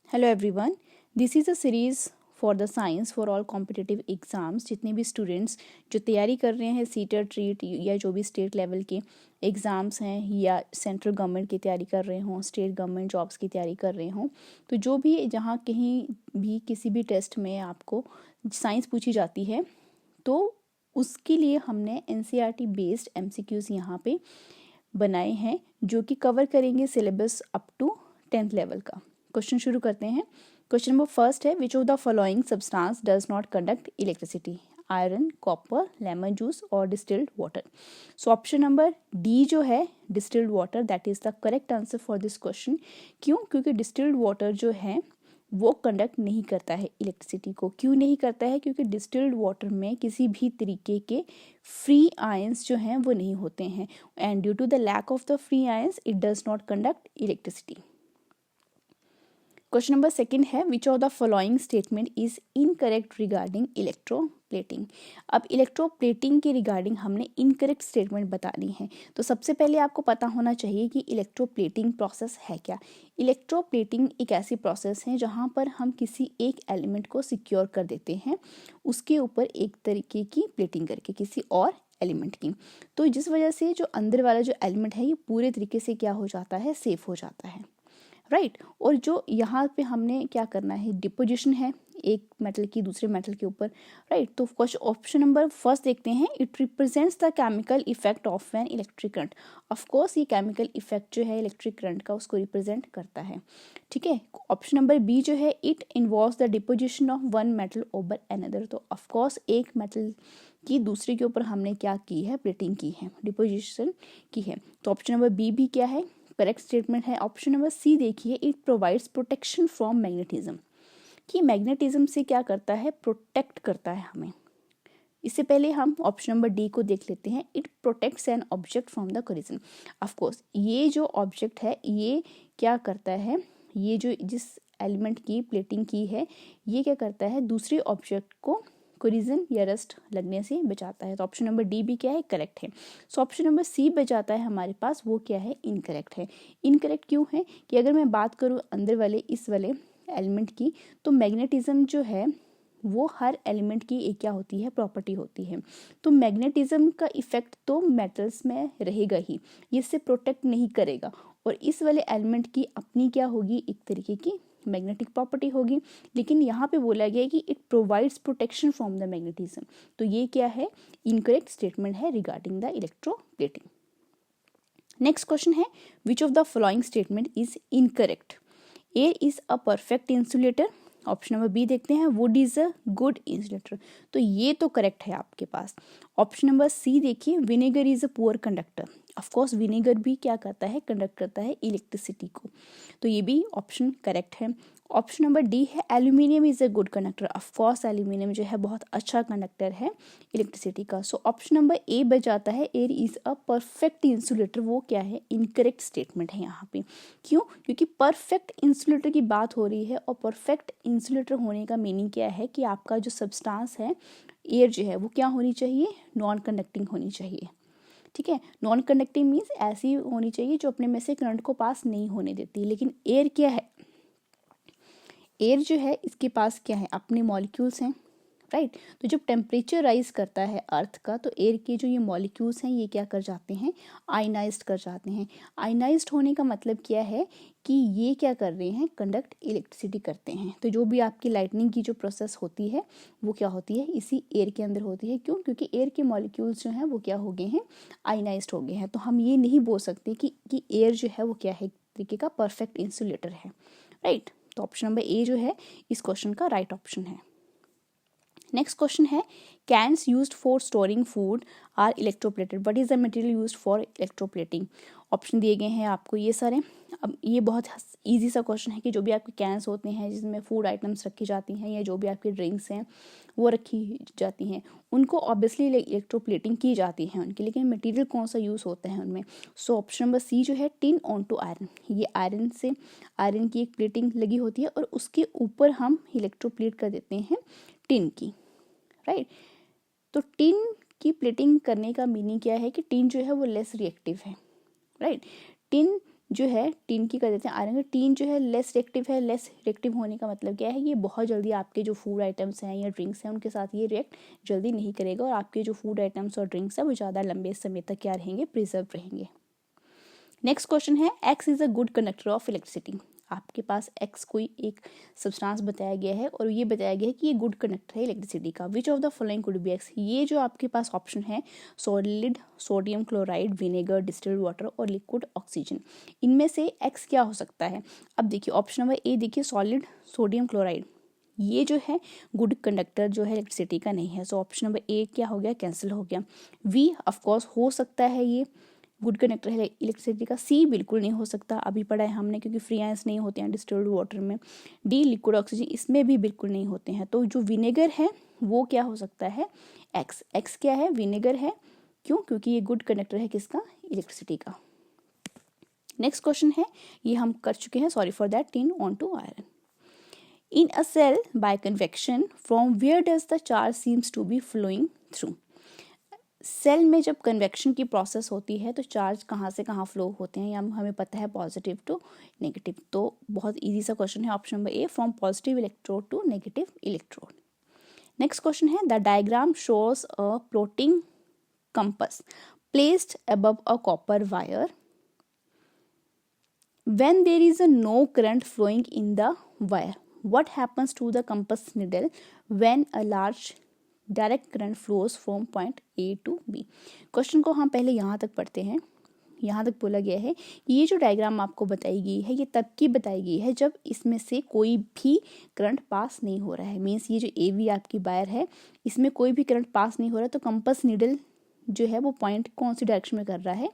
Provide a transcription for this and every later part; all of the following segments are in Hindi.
Hello everyone, this is a series for the science for all competitive exams. जितने भी स्टूडेंट्स जो तैयारी कर रहे हैं सीटेट ट्रीट या जो भी स्टेट लेवल के एग्ज़ाम्स हैं या सेंट्रल गवर्नमेंट की तैयारी कर रहे हों, स्टेट गवर्नमेंट जॉब्स की तैयारी कर रहे हों, तो जो भी जहाँ कहीं भी किसी भी टेस्ट में आपको साइंस पूछी जाती है तो उसके लिए हमने NCERT बेस्ड MCQs यहाँ पे बनाए हैं जो कि कवर करेंगे syllabus up to 10th level का। क्वेश्चन शुरू करते हैं। क्वेश्चन नंबर फर्स्ट है, which of the following substance does not conduct electricity? Iron, copper, lemon juice और distilled water. So option number D जो है distilled water, that is the correct answer for this question. क्यों? क्योंकि डिस्टिल्ड वाटर जो है वो कंडक्ट नहीं करता है इलेक्ट्रिसिटी को। क्यों नहीं करता है? क्योंकि डिस्टिल्ड वाटर में किसी भी तरीके के फ्री आयंस जो हैं वो नहीं होते हैं, and due to the lack of the free ions it does not conduct electricity. Question number second है, which of the following statement is incorrect regarding electroplating? अब इलेक्ट्रोप्लेटिंग के रिगार्डिंग हमने इनकरेक्ट स्टेटमेंट बतानी है। तो सबसे पहले आपको पता होना चाहिए कि इलेक्ट्रोप्लेटिंग प्रोसेस है क्या। इलेक्ट्रोप्लेटिंग एक ऐसी प्रोसेस है जहाँ पर हम किसी एक एलिमेंट को सिक्योर कर देते हैं उसके ऊपर एक तरीके की प्लेटिंग करके किसी और एलिमेंट की। तो जिस वजह से जो अंदर वाला जो एलिमेंट है ये पूरे तरीके से क्या हो जाता है, सेफ हो जाता है, राइट। और जो यहाँ पे हमने क्या करना है, डिपोजिशन है एक मेटल की दूसरे मेटल के ऊपर, राइट। तो क्वेश्चन ऑप्शन नंबर फर्स्ट देखते हैं, it represents the chemical effect of an electric current. Of course ये केमिकल इफेक्ट जो है इलेक्ट्रिक करंट का उसको रिप्रेजेंट करता है, ठीक है। ऑप्शन नंबर बी जो है, it involves the deposition of one metal over another. तो ऑफ कोर्स एक मेटल की दूसरे के ऊपर हमने क्या की है, प्लेटिंग की है, डिपोजिशन की है। तो ऑप्शन नंबर बी भी क्या है, करेक्ट स्टेटमेंट है। ऑप्शन नंबर सी देखिए, it provides protection from magnetism, कि मैग्नेटिज्म से क्या करता है, प्रोटेक्ट करता है हमें। इससे पहले हम ऑप्शन नंबर डी को देख लेते हैं, it protects an object from the collision. Of course ये जो ऑब्जेक्ट है ये क्या करता है, ये जो जिस एलिमेंट की प्लेटिंग की है ये क्या करता है, दूसरे ऑब्जेक्ट को कोलिजन या रस्ट लगने से बचाता है। तो ऑप्शन नंबर डी भी क्या है, करेक्ट है। सो ऑप्शन नंबर सी बचाता है हमारे पास, वो क्या है, इनकरेक्ट है। इनकरेक्ट क्यों है कि अगर मैं बात करूँ अंदर वाले इस वाले एलिमेंट की, तो मैग्नेटिज्म जो है वो हर एलिमेंट की एक क्या होती है, प्रॉपर्टी होती है। तो मैग्नेटिज्म का इफेक्ट तो मेटल्स में रहेगा ही, ये इससे प्रोटेक्ट नहीं करेगा। और इस वाले एलिमेंट की अपनी क्या होगी, एक तरीके की मैग्नेटिक प्रॉपर्टी होगी। लेकिन यहाँ पे बोला गया है कि it provides protection from the magnetism. तो ये क्या है, इनकरेक्ट स्टेटमेंट है regarding the electroplating. Next question है, which of the following statement is incorrect? Air is a perfect insulator. Option number B देखते हैं, wood is a good insulator. तो ये तो करेक्ट है आपके पास। ऑप्शन नंबर सी देखिए, vinegar is a poor conductor. Of course vinegar भी क्या करता है, कंडक्ट करता है इलेक्ट्रिसिटी को। तो ये भी ऑप्शन करेक्ट है। ऑप्शन नंबर डी है, aluminium is a good conductor. Of course aluminium जो है बहुत अच्छा कंडक्टर है इलेक्ट्रिसिटी का। सो ऑप्शन नंबर ए बच जाता है, air is a perfect insulator. वो क्या है, इनकरेक्ट स्टेटमेंट है यहाँ पे। क्यों? क्योंकि परफेक्ट इंसुलेटर की बात हो रही है, और परफेक्ट इंसुलेटर होने का मीनिंग क्या है कि आपका जो सब्सटेंस है एयर जो है वो क्या होनी चाहिए, नॉन कंडक्टिंग होनी चाहिए, ठीक है। नॉन कंडक्टिंग मीन्स ऐसी होनी चाहिए जो अपने में से करंट को पास नहीं होने देती। लेकिन एयर क्या है, एयर जो है इसके पास क्या है, अपने मॉलिक्यूल्स हैं, राइट। तो जब टेम्परेचर राइज करता है अर्थ का, तो एयर के जो ये मॉलिक्यूल्स हैं ये क्या कर जाते हैं, आयनाइज्ड कर जाते हैं। आयनाइज्ड होने का मतलब क्या है कि ये क्या कर रहे हैं, कंडक्ट इलेक्ट्रिसिटी करते हैं। तो जो भी आपकी लाइटनिंग की जो प्रोसेस होती है वो क्या होती है, इसी एयर के अंदर होती है। क्यों? क्योंकि एयर के मॉलिक्यूल्स जो हैं वो क्या हो गए हैं, आयनाइज्ड हो गए हैं। तो हम ये नहीं बोल सकते कि एयर जो है वो क्या है, एक तरीके का परफेक्ट इंसुलेटर है, राइट। तो ऑप्शन नंबर ए जो है इस क्वेश्चन का राइट ऑप्शन है। नेक्स्ट क्वेश्चन है, cans used for storing food are electroplated, what is the material used for electroplating? Option दिए गए हैं आपको ये सारे। अब ये बहुत इजी सा क्वेश्चन है कि जो भी आपके कैंस होते हैं जिसमें फूड आइटम्स रखी जाती हैं या जो भी आपके ड्रिंक्स हैं वो रखी जाती हैं, उनको ऑब्वियसली इलेक्ट्रोप्लेटिंग की जाती है उनकी, लेकिन मटेरियल कौन सा यूज़ होता है उनमें? सो ऑप्शन नंबर सी जो है, टिन ऑन टू आयरन। ये आयरन से, आयरन की एक प्लेटिंग लगी होती है और उसके ऊपर हम इलेक्ट्रोप्लेट कर देते हैं टिन की, राइट। तो टिन की प्लेटिंग करने का मीनिंग क्या है कि टिन जो है वो लेस रिएक्टिव है, राइट। टिन जो है टिन की कर देते हैं आयरन। टिन जो है लेस रिएक्टिव है। लेस रिएक्टिव होने का मतलब क्या है, ये बहुत जल्दी आपके जो फूड आइटम्स हैं या ड्रिंक्स हैं उनके साथ ये रिएक्ट जल्दी नहीं करेगा और आपके जो फूड आइटम्स और ड्रिंक्स हैं वो ज़्यादा लंबे समय तक क्या रहेंगे, प्रिजर्व रहेंगे। नेक्स्ट क्वेश्चन है, x is a good conductor of electricity. आपके पास एक्स कोई एक सब्सटेंस बताया गया है और ये बताया गया है कि ये गुड कंडक्टर है इलेक्ट्रिसिटी का। विच of the following could be x. ये जो आपके पास ऑप्शन है, solid sodium chloride, vinegar, distilled water और लिक्विड ऑक्सीजन, इनमें से एक्स क्या हो सकता है। अब देखिए ऑप्शन नंबर ए देखिए, सॉलिड सोडियम क्लोराइड, ये जो है गुड कंडक्टर जो है इलेक्ट्रिसिटी का नहीं है। सो ऑप्शन नंबर ए क्या हो गया, कैंसिल हो गया। वी ऑफकोर्स हो सकता है ये गुड कंडक्टर है इलेक्ट्रिसिटी का। सी बिल्कुल नहीं हो सकता, अभी पढ़ा है हमने, क्योंकि फ्री आयंस नहीं होते हैं डिस्टिल्ड वाटर में। डी लिक्विड ऑक्सीजन, इसमें भी बिल्कुल नहीं होते हैं। तो जो विनेगर है वो क्या हो सकता है, एक्स। एक्स क्या है, विनेगर है। क्यों, क्योंकि ये गुड कंडक्टर है किसका, इलेक्ट्रिसिटी का। नेक्स्ट क्वेश्चन है, ये हम कर चुके हैं, sorry for that, tin on to iron. In a cell by convection from where does the charge seems to be flowing through. Cell में जब कन्वेक्शन की प्रोसेस होती है तो चार्ज कहाँ से कहाँ फ्लो होते हैं, या हमें पता है पॉजिटिव टू नेगेटिव। तो बहुत इजी सा क्वेश्चन है, option number A, from positive electrode to negative electrode. Next question है, the diagram shows a floating compass placed above a copper wire when there is a no current flowing in the wire. What happens to the compass needle when a large direct current flows from point A to B? Question को हम पहले यहाँ तक पढ़ते हैं। यहाँ तक बोला गया है कि ये जो डायग्राम आपको बताई गई है ये तब की बताई गई है जब इसमें से कोई भी करंट पास नहीं हो रहा है। मीन्स ये जो ए वी आपकी वायर है इसमें कोई भी करंट पास नहीं हो रहा है, तो कंपास नीडल जो है वो पॉइंट कौन सी डायरेक्शन में कर रहा है,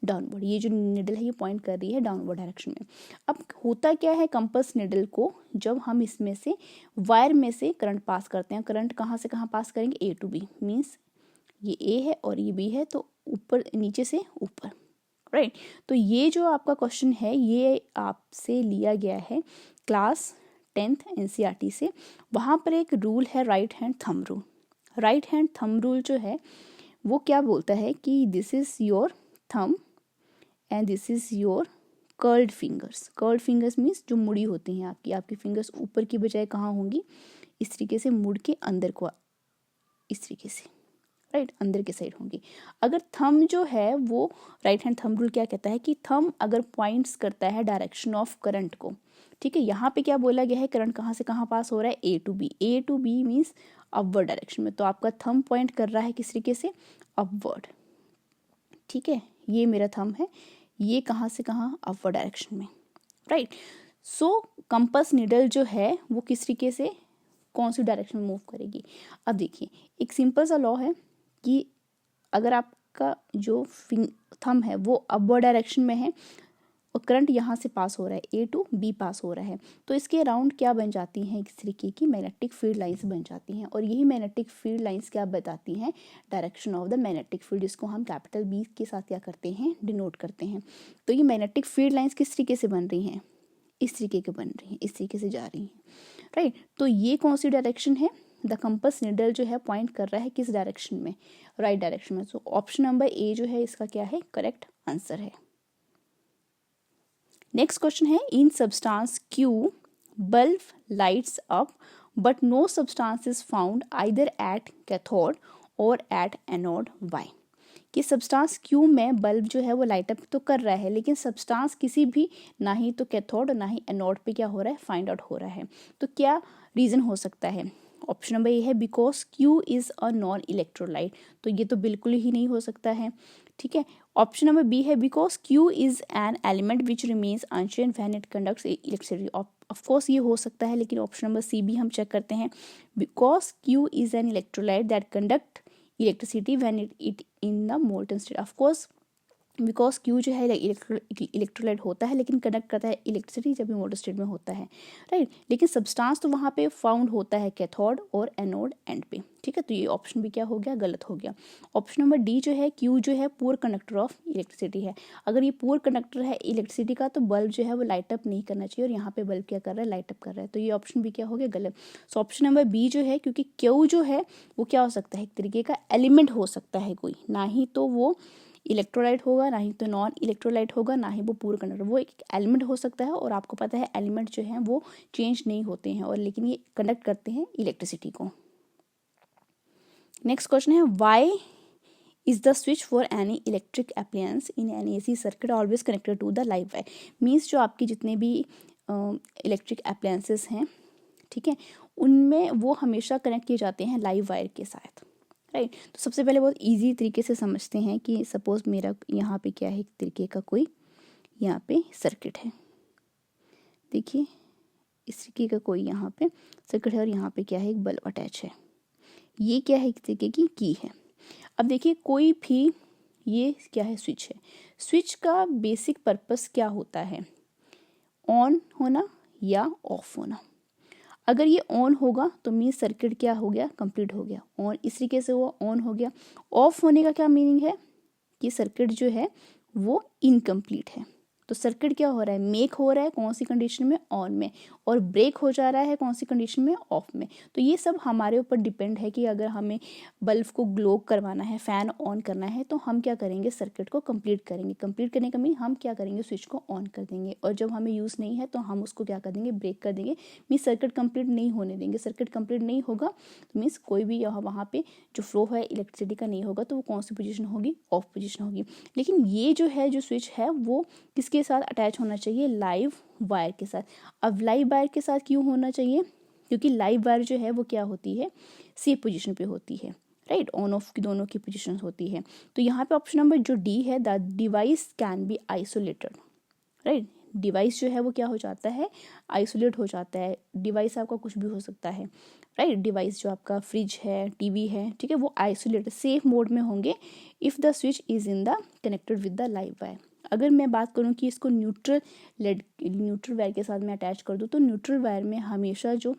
डाउनवर्ड। ये जो निडल है ये पॉइंट कर रही है डाउनवर्ड डायरेक्शन में। अब होता क्या है, कंपास निडल को जब हम इसमें से वायर में से करंट पास करते हैं, करंट कहाँ से कहाँ पास करेंगे, ए टू बी। मीन्स ये ए है और ये बी है, तो ऊपर नीचे से ऊपर, राइट। तो ये जो आपका क्वेश्चन है ये आपसे लिया गया है क्लास 10th NCERT से। वहाँ पर एक रूल है, right hand thumb rule. Right hand thumb rule जो है वो क्या बोलता है कि this is your thumb and this is your curled fingers. Curled fingers means जो मुड़ी होती हैं आपकी फिंगर्स ऊपर की बजाय कहाँ होंगी, इस तरीके से मुड़ के अंदर को, इस तरीके से, राइट, अंदर के साइड होंगी। अगर थंब जो है वो, राइट हैंड थंब रूल क्या कहता है कि थंब अगर पॉइंट्स करता है डायरेक्शन ऑफ करंट को, ठीक है, यहाँ पे क्या बोला गया है, करंट कहाँ से कहाँ पास हो रहा है, A to B. A to B means upward direction में, तो आपका थंब पॉइंट कर रहा है किस तरीके से, अपवर्ड, ठीक है। ये मेरा थंब है, ये कहाँ से कहाँ, अपवर्ड डायरेक्शन में, राइट। सो कंपास नीडल जो है वो किस तरीके से कौन सी डायरेक्शन में मूव करेगी। अब देखिए एक सिंपल सा लॉ है कि अगर आपका जो थंब है वो अपवर्ड डायरेक्शन में है और करंट यहाँ से पास हो रहा है, ए टू बी पास हो रहा है, तो इसके अराउंड क्या बन जाती हैं, इस तरीके की मैग्नेटिक फील्ड लाइंस बन जाती हैं। और यही मैग्नेटिक फील्ड लाइंस क्या बताती हैं, direction of the magnetic field, जिसको हम कैपिटल बी के साथ क्या करते हैं, डिनोट करते हैं। तो ये मैग्नेटिक फील्ड लाइंस किस तरीके से बन रही हैं, इस तरीके के बन रही हैं, इस तरीके से जा रही हैं, राइट। तो ये कौन सी डायरेक्शन है, द कंपास निडल जो है पॉइंट कर रहा है किस डायरेक्शन में, राइट डायरेक्शन में। सो ऑप्शन नंबर ए जो है इसका क्या है, करेक्ट आंसर है। नेक्स्ट क्वेश्चन है, in substance Q bulb lights up but no substance is found either at cathode और एट एनोड, वाई। कि सब्सटेंस क्यू में बल्ब जो है वो लाइट अप तो कर रहा है लेकिन सब्सटेंस किसी भी, ना ही तो कैथोड और ना ही एनोड पे क्या हो रहा है, फाइंड आउट हो रहा है। तो क्या रीज़न हो सकता है, ऑप्शन नंबर ए है because Q is a non electrolyte, तो ये तो बिल्कुल ही नहीं हो सकता है, ठीक है। ऑप्शन नंबर बी है because Q is an element which remains unchanged when it conducts electricity, of course ये हो सकता है, लेकिन ऑप्शन नंबर सी भी हम चेक करते हैं, because Q is an electrolyte that conduct electricity when it in the molten state. Of course because Q जो है इलेक्ट्रोलाइट होता है लेकिन कंडक्ट करता है इलेक्ट्रिसिटी जब भी मोटर स्टेट में होता है, राइट। लेकिन सब्सटेंस तो वहाँ पे फाउंड होता है कैथोड और एनोड एंड पे, ठीक है। तो ये ऑप्शन भी क्या हो गया, गलत हो गया। ऑप्शन नंबर डी जो है, क्यू जो है पुअर कंडक्टर ऑफ इलेक्ट्रिसिटी है। अगर ये पुअर कंडक्टर है इलेक्ट्रिसिटी का तो बल्ब जो है वो लाइट अप नहीं करना चाहिए, और यहाँ पे बल्ब क्या कर रहा है, लाइट अप कर रहा है, तो ये ऑप्शन भी क्या हो गया, गलत। सो ऑप्शन नंबर बी जो है, क्योंकि क्यू जो है वो क्या हो सकता है, एक तरीके का एलिमेंट हो सकता है कोई, ना ही तो वो इलेक्ट्रोलाइट होगा, ना ही तो नॉन इलेक्ट्रोलाइट होगा, ना ही वो पूरा कंडक्टर। वो एक एलिमेंट हो सकता है और आपको पता है एलिमेंट जो हैं वो चेंज नहीं होते हैं और लेकिन ये कंडक्ट करते हैं इलेक्ट्रिसिटी को। नेक्स्ट क्वेश्चन है why is the switch for any electric appliance in an AC circuit always connected to the live wire. Means जो आपकी जितने भी इलेक्ट्रिक अप्लायंसेस हैं, ठीक है, उनमें वो हमेशा कनेक्ट किए जाते हैं लाइव वायर के साथ, राइट। तो सबसे पहले बहुत इजी तरीके से समझते हैं कि सपोज मेरा यहाँ पे क्या है, एक तरीके का कोई यहाँ पे सर्किट है, देखिए इस तरीके का कोई यहाँ पे सर्किट है और यहाँ पे क्या है, एक बल्ब अटैच है। ये क्या है, एक तरीके की की है। अब देखिए कोई भी, ये क्या है, स्विच है। स्विच का बेसिक पर्पस क्या होता है, ऑन होना या ऑफ होना। अगर ये ऑन होगा तो मीन्स सर्किट क्या हो गया, कंप्लीट हो गया। ऑन इस तरीके से वो ऑन हो गया। ऑफ होने का क्या मीनिंग है कि सर्किट जो है वो इनकम्प्लीट है। तो सर्किट क्या हो रहा है, मेक हो रहा है कौन सी कंडीशन में, ऑन में, और ब्रेक हो जा रहा है कौन सी कंडीशन में, ऑफ में। तो ये सब हमारे ऊपर डिपेंड है कि अगर हमें बल्ब को ग्लो करवाना है, फैन ऑन करना है, तो हम क्या करेंगे, सर्किट को कंप्लीट करेंगे। कंप्लीट करने का मीन हम क्या करेंगे, स्विच को ऑन कर देंगे, और जब हमें यूज़ नहीं है तो हम उसको क्या कर देंगे, ब्रेक कर देंगे। मीन्स सर्किट कंप्लीट नहीं होने देंगे। सर्किट कंप्लीट नहीं होगा तो मीन्स कोई भी वहाँ पे जो फ्लो है इलेक्ट्रिसिटी का नहीं होगा, तो वो कौन सी पोजीशन होगी, ऑफ पोजीशन होगी। लेकिन ये जो है, जो स्विच है वो किसके साथ अटैच होना चाहिए, लाइव वायर के साथ। अब लाइव वायर के साथ क्यों होना चाहिए, क्योंकि लाइव वायर जो है वो क्या होती है, सी पोजीशन पे होती है, राइट। ऑन ऑफ की दोनों की पोजीशन होती है। तो यहाँ पे ऑप्शन नंबर जो डी है, the device can be isolated, right. Device जो है वो क्या हो जाता है, आइसोलेट हो जाता है। डिवाइस आपका कुछ भी हो सकता है, राइट। डिवाइस जो आपका फ्रिज है, टीवी है, ठीक है, वो आइसोलेट सेफ मोड में होंगे if the switch is in the connected with the live wire. अगर मैं बात करूं कि इसको न्यूट्रल वायर के साथ मैं अटैच कर दूं, तो न्यूट्रल वायर में हमेशा जो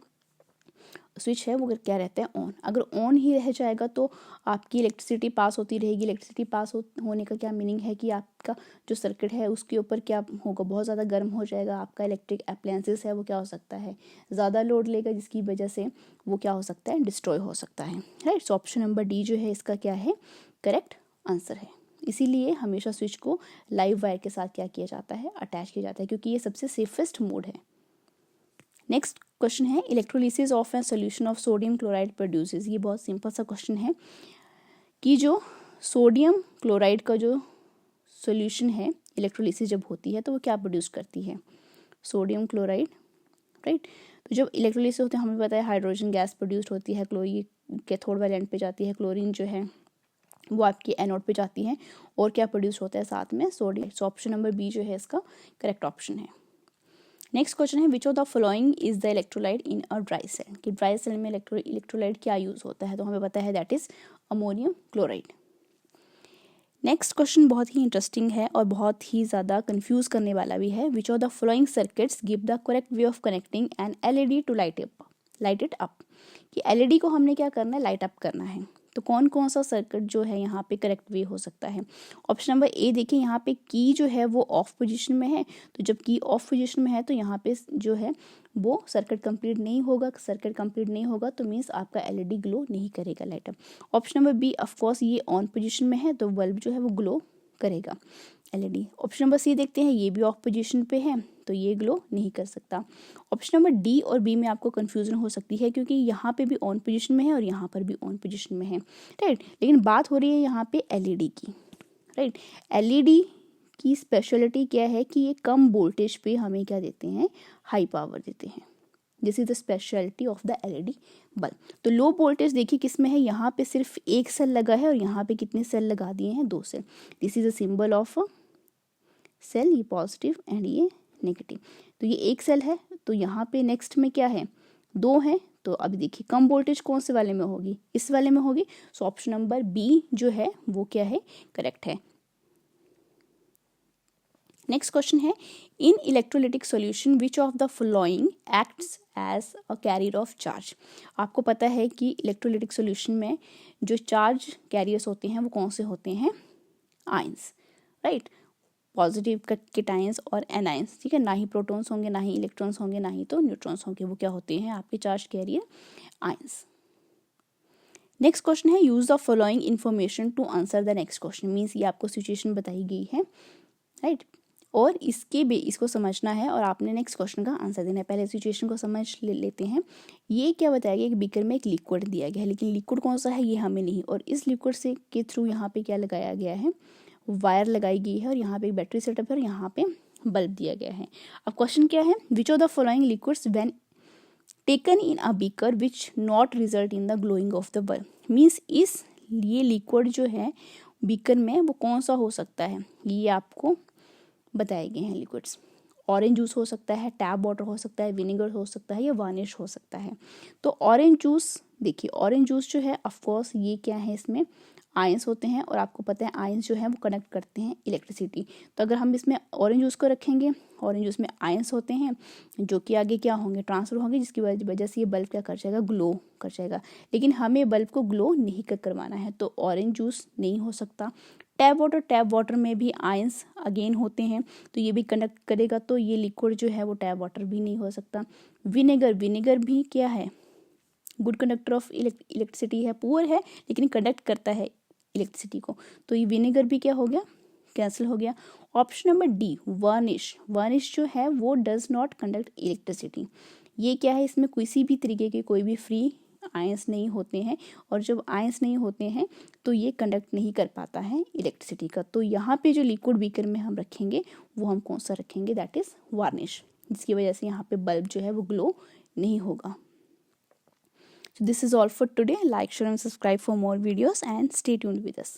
स्विच है वो क्या रहता है, ऑन। अगर ऑन ही रह जाएगा तो आपकी इलेक्ट्रिसिटी पास होती रहेगी। इलेक्ट्रिसिटी पास होने का क्या मीनिंग है कि आपका जो सर्किट है उसके ऊपर क्या होगा, बहुत ज़्यादा गर्म हो जाएगा। आपका इलेक्ट्रिक अप्लायंसेस है वो क्या हो सकता है, ज़्यादा लोड लेगा, जिसकी वजह से वो क्या हो सकता है, डिस्ट्रॉय हो सकता है, राइट। सो ऑप्शन नंबर डी जो है इसका क्या है, करेक्ट आंसर है। इसीलिए हमेशा स्विच को लाइव वायर के साथ क्या किया जाता है, अटैच किया जाता है, क्योंकि ये सबसे सेफेस्ट मोड है। नेक्स्ट क्वेश्चन है electrolysis of A solution of sodium chloride produces. ये बहुत सिंपल सा क्वेश्चन है कि जो सोडियम क्लोराइड का जो सॉल्यूशन है, इलेक्ट्रोलिसिस जब होती है तो वो क्या प्रोड्यूस करती है, सोडियम क्लोराइड, राइट। तो जब इलेक्ट्रोलिसिस होते हैं हमें पता है हाइड्रोजन गैस प्रोड्यूस होती है, क्लोरीन कैथोड वाले एंड पे जाती है, क्लोरीन जो है वो आपकी एनोड पे जाती है, और क्या प्रोड्यूस होता है साथ में, sodium. So option number B जो है इसका करेक्ट ऑप्शन है। नेक्स्ट क्वेश्चन है which of the following is the electrolyte in a dry cell. कि ड्राई सेल में इलेक्ट्रोलाइट क्या यूज होता है, तो हमें पता है that is ammonium chloride. Next question बहुत ही इंटरेस्टिंग है और बहुत ही ज़्यादा कंफ्यूज करने वाला भी है। Which of the following circuits give the correct way of connecting an LED to light it up. कि LED को हमने क्या करना है, लाइट अप करना है। तो कौन कौन सा सर्किट जो है यहाँ पे करेक्ट वे हो सकता है। ऑप्शन नंबर ए देखिए, यहाँ पे की जो है वो ऑफ पोजीशन में है, तो जब की ऑफ पोजीशन में है तो यहाँ पे जो है वो सर्किट कंप्लीट नहीं होगा। सर्किट कंप्लीट नहीं होगा तो मीन्स आपका LED ग्लो नहीं करेगा, light up. Option number B, of course ये ऑन पोजीशन में है तो बल्ब जो है वो ग्लो करेगा, LED। ऑप्शन नंबर सी देखते हैं, ये भी ऑफ पोजीशन पे है तो ये ग्लो नहीं कर सकता। ऑप्शन नंबर डी और बी में आपको कंफ्यूजन हो सकती है, क्योंकि यहाँ पे भी ऑन पोजीशन में है और यहाँ पर भी ऑन पोजीशन में है, राइट। लेकिन बात हो रही है यहाँ पे LED की, राइट। LED की स्पेशलिटी क्या है कि ये कम वोल्टेज पे हमें क्या देते हैं, हाई पावर देते हैं। This is the speciality of the LED bulb. तो लो वोल्टेज देखिए किस में है, यहाँ पे सिर्फ एक सेल लगा है और यहाँ पे कितने सेल लगा दिए हैं, 2 cell. This is a symbol of cell, ये पॉजिटिव एंड ये नेगेटिव। तो ये एक सेल है, तो यहाँ पे नेक्स्ट में क्या है, 2 है। तो अभी देखिए कम वोल्टेज कौन से वाले में होगी, इस वाले में होगी। सो ऑप्शन नंबर बी जो है वो क्या है, करेक्ट है। नेक्स्ट क्वेश्चन है in electrolytic solution which of the following acts as a carrier of charge. आपको पता है कि इलेक्ट्रोलिटिक सॉल्यूशन में जो चार्ज कैरियर्स होते हैं वो कौन से होते हैं, आयंस, राइट। पॉजिटिव केटायंस और एनायंस, ठीक है। ना ही प्रोटॉन्स होंगे, ना ही इलेक्ट्रॉन्स होंगे, ना ही तो न्यूट्रॉन्स होंगे, वो क्या होते हैं आपके charge carrier, ions. Next question है use the following information to answer the next question. Means ये आपको सिचुएशन बताई गई है, राइट, और इसको समझना है और आपने नेक्स्ट क्वेश्चन का आंसर देना है। पहले सिचुएशन को समझ लेते हैं। ये क्या बताया गया, एक बीकर में एक लिक्विड दिया गया है, लेकिन लिक्विड कौन सा है ये हमें नहीं, और इस लिक्विड से के थ्रू यहाँ पे क्या लगाया गया है, वायर लगाई गई है, और यहाँ पे एक बैटरी सेटअप है और यहाँ पे बल्ब दिया गया है। अब क्वेश्चन क्या है, which of the following liquids when taken in a beaker which not result in the glowing of the bulb. Means ये लिक्विड जो है बीकर में वो कौन सा हो सकता है, ये आपको बताए गए हैं लिक्विड्स। ऑरेंज जूस हो सकता है, टैप वाटर हो सकता है, विनेगर हो सकता है, या वार्निश हो सकता है। तो ऑरेंज जूस, देखिए ऑरेंज जूस जो है ऑफकोर्स ये क्या है, इसमें आयंस होते हैं, और आपको पता है आयंस जो है वो कनेक्ट करते हैं इलेक्ट्रिसिटी। तो अगर हम इसमें ऑरेंज जूस को रखेंगे, ऑरेंज जूस में आयंस होते हैं जो कि आगे क्या होंगे, ट्रांसफर होंगे, जिसकी वजह से ये बल्ब क्या कर जाएगा, ग्लो कर जाएगा। लेकिन हमें बल्ब को ग्लो नहीं करवाना है, तो ऑरेंज जूस नहीं हो सकता। टैप वाटर में भी आयंस अगेन होते हैं, तो ये भी कनेक्ट करेगा, तो ये लिक्विड जो है वो टैप वाटर भी नहीं हो सकता। विनेगर भी क्या है, गुड कंडक्टर ऑफ इलेक्ट्रिसिटी है, पुअर है लेकिन कंडक्ट करता है इलेक्ट्रिसिटी को, तो ये विनेगर भी क्या हो गया, कैंसिल हो गया। ऑप्शन नंबर डी वार्निश जो है वो डज नॉट कंडक्ट इलेक्ट्रिसिटी। ये क्या है, इसमें किसी भी तरीके के कोई भी फ्री आयंस नहीं होते हैं, और जब आयंस नहीं होते हैं तो ये कंडक्ट नहीं कर पाता है इलेक्ट्रिसिटी का। तो यहाँ पे जो लिक्विड बीकर में हम रखेंगे वो हम कौन सा रखेंगे, दैट इज वार्निश, जिसकी वजह से यहाँ पे बल्ब जो है वो ग्लो नहीं होगा। So this is all for today. Like, share and subscribe for more videos and stay tuned with us.